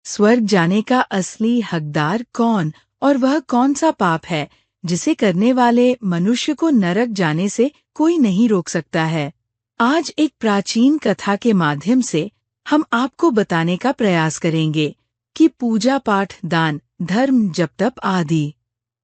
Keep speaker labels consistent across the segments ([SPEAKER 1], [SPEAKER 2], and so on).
[SPEAKER 1] स्वर्ग जाने का असली हकदार कौन और वह कौन सा पाप है जिसे करने वाले मनुष्य को नरक जाने से कोई नहीं रोक सकता है। आज एक प्राचीन कथा के माध्यम से हम आपको बताने का प्रयास करेंगे कि पूजा पाठ, दान, धर्म, जप तप आदि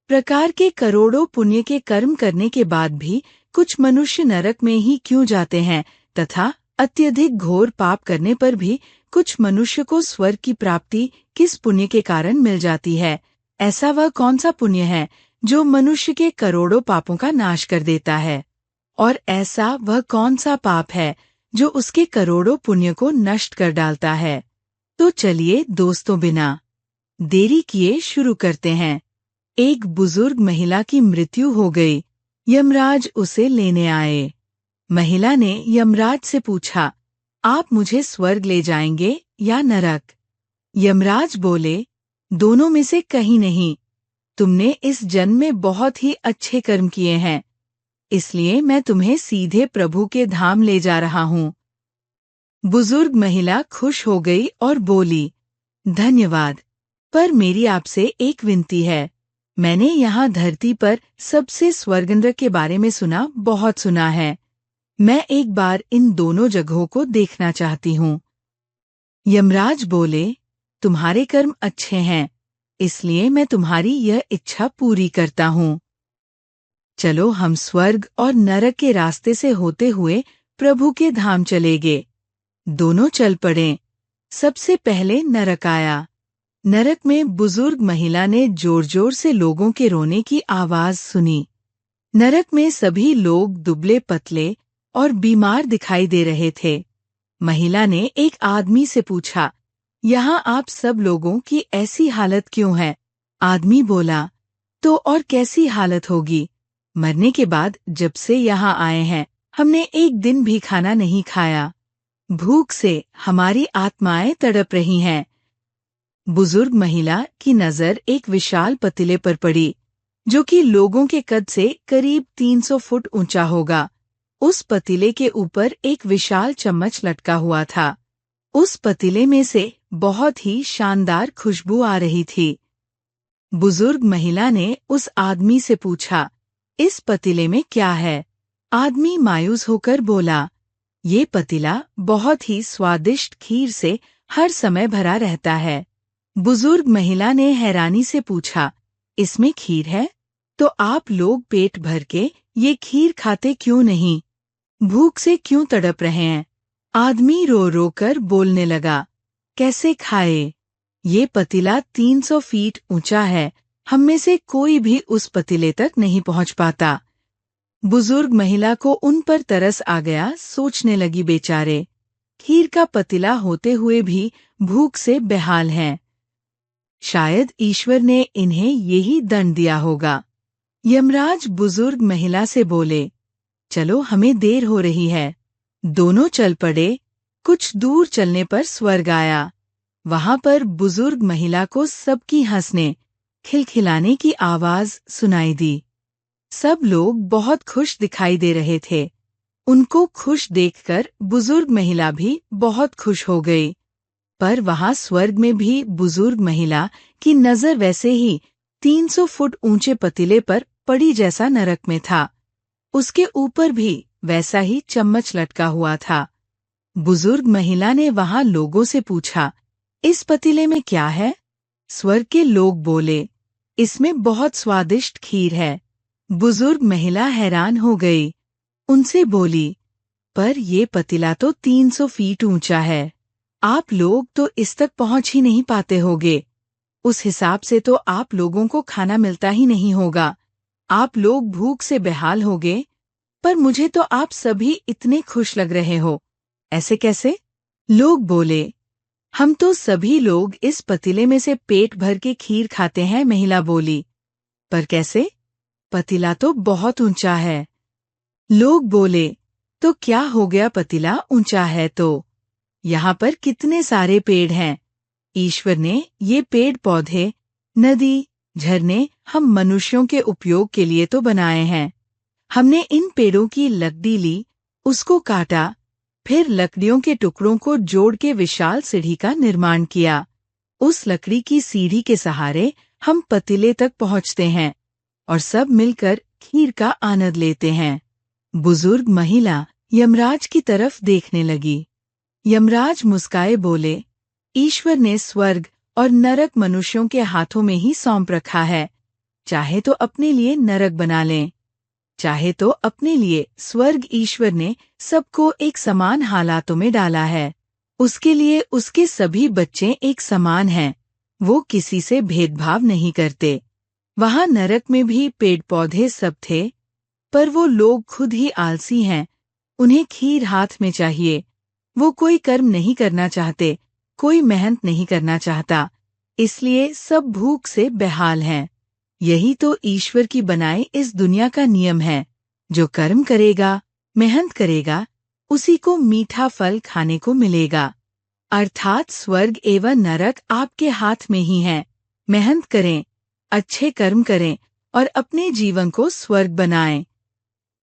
[SPEAKER 1] प्रकार के करोड़ों पुण्य के कर्म करने के बाद भी कुछ मनुष्य नरक में ही क्यों जाते हैं तथा अत्यधिक घोर पाप करने पर भी कुछ मनुष्य को स्वर्ग की प्राप्ति किस पुण्य के कारण मिल जाती है। ऐसा वह कौन सा पुण्य है जो मनुष्य के करोड़ों पापों का नाश कर देता है, और ऐसा वह कौन सा पाप है जो उसके करोड़ों पुण्य को नष्ट कर डालता है। तो चलिए दोस्तों, बिना देरी किए शुरू करते हैं। एक बुजुर्ग महिला की मृत्यु हो गई। यमराज उसे लेने आए। महिला ने यमराज से पूछा, आप मुझे स्वर्ग ले जाएंगे या नरक? यमराज बोले, दोनों में से कहीं नहीं। तुमने इस जन्म में बहुत ही अच्छे कर्म किए हैं, इसलिए मैं तुम्हें सीधे प्रभु के धाम ले जा रहा हूँ। बुजुर्ग महिला खुश हो गई और बोली, धन्यवाद, पर मेरी आपसे एक विनती है। मैंने यहाँ धरती पर सबसे स्वर्ग नरक के बारे में बहुत सुना है। मैं एक बार इन दोनों जगहों को देखना चाहती हूँ। यमराज बोले, तुम्हारे कर्म अच्छे हैं, इसलिए मैं तुम्हारी यह इच्छा पूरी करता हूँ। चलो हम स्वर्ग और नरक के रास्ते से होते हुए प्रभु के धाम चले गए। दोनों चल पड़े। सबसे पहले नरक आया। नरक में बुजुर्ग महिला ने जोर जोर से लोगों के रोने की आवाज सुनी। नरक में सभी लोग दुबले पतले और बीमार दिखाई दे रहे थे। महिला ने एक आदमी से पूछा, यहाँ आप सब लोगों की ऐसी हालत क्यों है? आदमी बोला, तो और कैसी हालत होगी? मरने के बाद जब से यहाँ आए हैं, हमने एक दिन भी खाना नहीं खाया। भूख से हमारी आत्माएं तड़प रही हैं। बुजुर्ग महिला की नजर एक विशाल पतीले पर पड़ी, जो कि लोगों के कद से करीब 300 फुट ऊंचा होगा। उस पतीले के ऊपर एक विशाल चम्मच लटका हुआ था। उस पतीले में से बहुत ही शानदार खुशबू आ रही थी। बुजुर्ग महिला ने उस आदमी से पूछा, इस पतीले में क्या है? आदमी मायूस होकर बोला, ये पतीला बहुत ही स्वादिष्ट खीर से हर समय भरा रहता है। बुजुर्ग महिला ने हैरानी से पूछा, इसमें खीर है? तो आप लोग पेट भर के ये खीर खाते क्यों नहीं? भूख से क्यों तड़प रहे हैं? आदमी रो रो कर बोलने लगा, कैसे खाए? ये पतीला 300 फीट ऊंचा है, हम में से कोई भी उस पतीले तक नहीं पहुंच पाता। बुजुर्ग महिला को उन पर तरस आ गया। सोचने लगी, बेचारे खीर का पतीला होते हुए भी भूख से बेहाल हैं। शायद ईश्वर ने इन्हें यही दंड दिया होगा। यमराज बुजुर्ग महिला से बोले, चलो हमें देर हो रही है। दोनों चल पड़े। कुछ दूर चलने पर स्वर्ग आया। वहां पर बुजुर्ग महिला को सबकी हंसने खिलखिलाने की आवाज सुनाई दी। सब लोग बहुत खुश दिखाई दे रहे थे। उनको खुश देखकर बुजुर्ग महिला भी बहुत खुश हो गई। पर वहां स्वर्ग में भी बुजुर्ग महिला की नजर वैसे ही 300 फुट ऊंचे पतीले पर पड़ी जैसा नरक में था। उसके ऊपर भी वैसा ही चम्मच लटका हुआ था। बुजुर्ग महिला ने वहां लोगों से पूछा, इस पतीले में क्या है? स्वर्ग के लोग बोले, इसमें बहुत स्वादिष्ट खीर है। बुजुर्ग महिला हैरान हो गई। उनसे बोली, पर ये पतीला तो 300 फीट ऊंचा है। आप लोग तो इस तक पहुंच ही नहीं पाते होगे। उस हिसाब से तो आप लोगों को खाना मिलता ही नहीं होगा। आप लोग भूख से बेहाल होगे। पर मुझे तो आप सभी इतने खुश लग रहे हो, ऐसे कैसे? लोग बोले, हम तो सभी लोग इस पतीले में से पेट भर के खीर खाते हैं। महिला बोली, पर कैसे? पतीला तो बहुत ऊंचा है। लोग बोले, तो क्या हो गया, पतीला ऊंचा है तो? यहाँ पर कितने सारे पेड़ हैं। ईश्वर ने ये पेड़ पौधे, नदी, झरने हम मनुष्यों के उपयोग के लिए तो बनाए हैं। हमने इन पेड़ों की लकड़ी ली, उसको काटा, फिर लकड़ियों के टुकड़ों को जोड़ के विशाल सीढ़ी का निर्माण किया। उस लकड़ी की सीढ़ी के सहारे हम पतीले तक पहुंचते हैं और सब मिलकर खीर का आनंद लेते हैं। बुजुर्ग महिला यमराज की तरफ देखने लगी। यमराज मुस्काए बोले, ईश्वर ने स्वर्ग और नरक मनुष्यों के हाथों में ही सौंप रखा है। चाहे तो अपने लिए नरक बना लें, चाहे तो अपने लिए स्वर्ग। ईश्वर ने सबको एक समान हालातों में डाला है। उसके लिए उसके सभी बच्चे एक समान हैं। वो किसी से भेदभाव नहीं करते। वहां नरक में भी पेड़ पौधे सब थे, पर वो लोग खुद ही आलसी हैं। उन्हें खीर हाथ में चाहिए। वो कोई कर्म नहीं करना चाहते, कोई मेहनत नहीं करना चाहता, इसलिए सब भूख से बेहाल हैं। यही तो ईश्वर की बनाई इस दुनिया का नियम है। जो कर्म करेगा, मेहनत करेगा, उसी को मीठा फल खाने को मिलेगा। अर्थात स्वर्ग एवं नरक आपके हाथ में ही है। मेहनत करें, अच्छे कर्म करें और अपने जीवन को स्वर्ग बनाएं।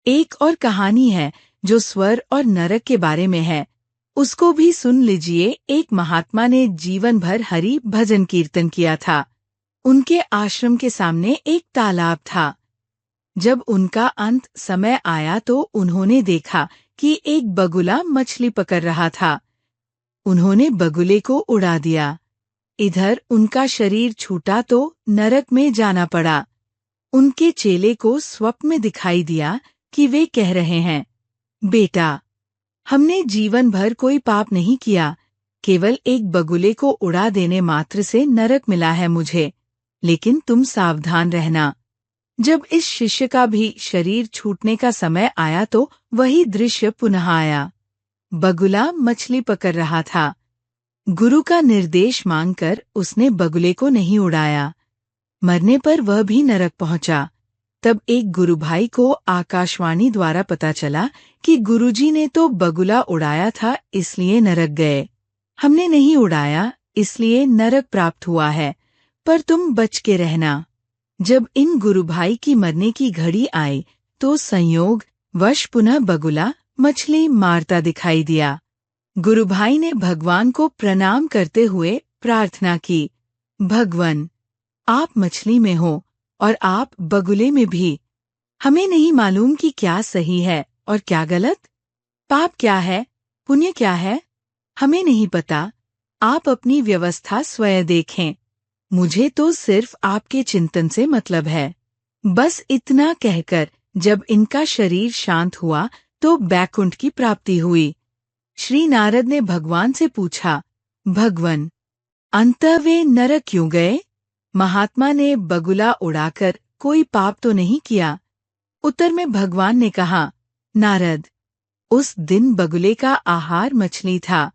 [SPEAKER 1] एक और कहानी है जो स्वर्ग और नरक के बारे में है। उसको भी सुन लीजिए। एक महात्मा ने जीवन भर हरि भजन कीर्तन किया था। उनके आश्रम के सामने एक तालाब था। जब उनका अंत समय आया तो उन्होंने देखा कि एक बगुला मछली पकड़ रहा था। उन्होंने बगुले को उड़ा दिया। इधर उनका शरीर छूटा तो नरक में जाना पड़ा। उनके चेले को स्वप्न में दिखाई दिया कि वे कह रहे हैं, बेटा, हमने जीवन भर कोई पाप नहीं किया, केवल एक बगुले को उड़ा देने मात्र से नरक मिला है मुझे। लेकिन तुम सावधान रहना। जब इस शिष्य का भी शरीर छूटने का समय आया तो वही दृश्य पुनः आया। बगुला मछली पकड़ रहा था। गुरु का निर्देश मांगकर उसने बगुले को नहीं उड़ाया। मरने पर वह भी नरक पहुंचा। तब एक गुरु भाई को आकाशवाणी द्वारा पता चला कि गुरुजी ने तो बगुला उड़ाया था, इसलिए नरक गए। हमने नहीं उड़ाया, इसलिए नरक प्राप्त हुआ है, पर तुम बच के रहना। जब इन गुरु भाई की मरने की घड़ी आई तो संयोग वश पुनः बगुला मछली मारता दिखाई दिया। गुरु भाई ने भगवान को प्रणाम करते हुए प्रार्थना की, भगवान, आप मछली में हो और आप बगुले में भी। हमें नहीं मालूम कि क्या सही है और क्या गलत, पाप क्या है, पुण्य क्या है, हमें नहीं पता। आप अपनी व्यवस्था स्वयं देखें। मुझे तो सिर्फ आपके चिंतन से मतलब है। बस इतना कहकर जब इनका शरीर शांत हुआ तो बैकुंठ की प्राप्ति हुई। श्री नारद ने भगवान से पूछा, भगवान, अंततः वे नरक क्यों गए? महात्मा ने बगुला उड़ाकर कोई पाप तो नहीं किया। उत्तर में भगवान ने कहा, नारद, उस दिन बगुले का आहार मछली था,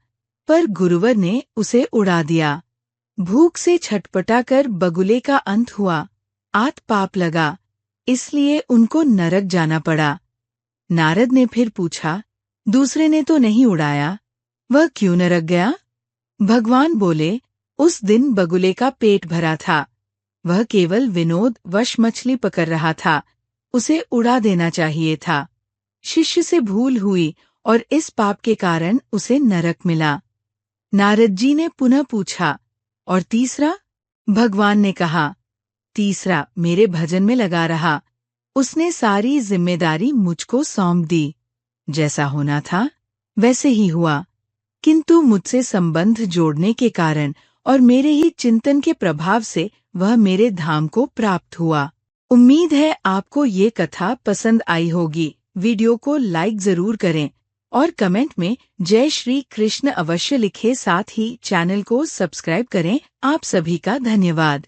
[SPEAKER 1] पर गुरुवर ने उसे उड़ा दिया। भूख से छटपटाकर बगुले का अंत हुआ, आत पाप लगा, इसलिए उनको नरक जाना पड़ा। नारद ने फिर पूछा, दूसरे ने तो नहीं उड़ाया, वह क्यों नरक गया? भगवान बोले, उस दिन बगुले का पेट भरा था। वह केवल विनोद वश मछली पकड़ रहा था, उसे उड़ा देना चाहिए था। शिष्य से भूल हुई और इस पाप के कारण उसे नरक मिला। नारद जी ने पुनः पूछा, और तीसरा? भगवान ने कहा, तीसरा मेरे भजन में लगा रहा, उसने सारी जिम्मेदारी मुझको सौंप दी। जैसा होना था वैसे ही हुआ, किंतु मुझसे संबंध जोड़ने के कारण और मेरे ही चिंतन के प्रभाव से वह मेरे धाम को प्राप्त हुआ। उम्मीद है आपको ये कथा पसंद आई होगी। वीडियो को लाइक जरूर करें और कमेंट में जय श्री कृष्ण अवश्य लिखें। साथ ही चैनल को सब्सक्राइब करें। आप सभी का धन्यवाद।